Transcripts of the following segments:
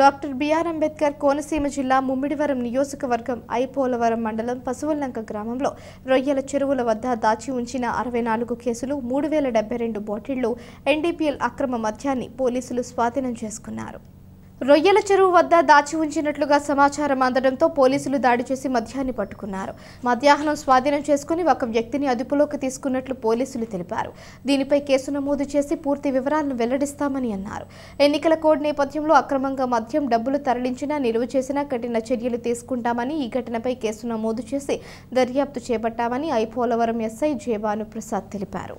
Doctor BR Ambedkar Konaseema జిల్లా ముమ్మిడివరం నియోజకవర్గం ఐపోలవరం మండలం పశువుల్లంక గ్రామంలో రొయ్యల చెరువుల వద్ద దాచి ఉంచిన 64 కేసులు 3072 బాటిళ్లు ఎన్డీపీఎల్ అక్రమ మద్యాన్ని పోలీసులు స్వాధీనం చేసుకున్నారు. రొయ్యల చెరువు వద్ద దాచి ఉంచినట్లుగా సమాచారం అందడంతో పోలీసులు దాడి చేసి మద్యాన్ని పట్టుకున్నారు. మధ్యాహ్నం స్వాధీనం చేసుకుని ఒక వ్యక్తిని అదుపులోకి తీసుకున్నట్లు పోలీసులు తెలిపారు. దీనిపై కేసు నమోదు చేసి పూర్తి వివరాలను వెల్లడిస్తామని అన్నారు. ఎన్నికల కోడ్ నేపథ్యంలో అక్రమంగా మద్యం డబ్బులు తరలించినా నిలువ చేసినా కఠిన చర్యలు తీసుకుంటామని, ఈ ఘటనపై కేసు నమోదు చేసి దర్యాప్తు చేపట్టామని ఐపోలవరం ఎస్ఐ జె భానుప్రసాద్ తెలిపారు.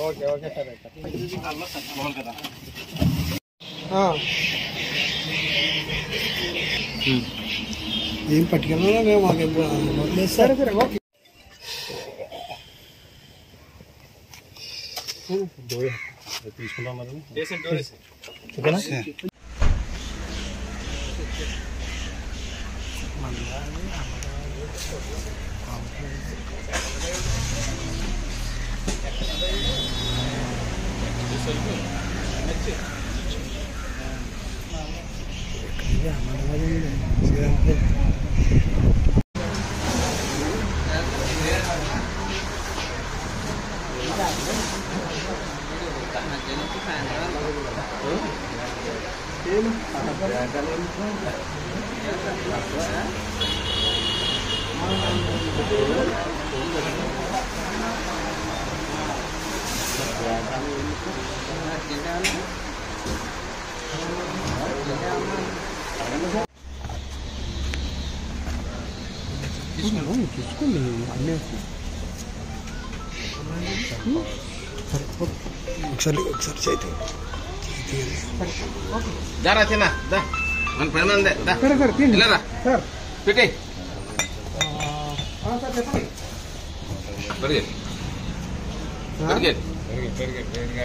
ఓకే సరే ఏం పట్టుకెళ్ళాలో మాకు సరే సరే ఓకే తీసుకుంటాం చూసుకోండి అన్నీ ఒకసారి చేతి దారా చిన్న దా మన పని ఉందే దా వెళ్ళరా పెట్టే పరిగెట్ పరిగెట్ పరిగెట్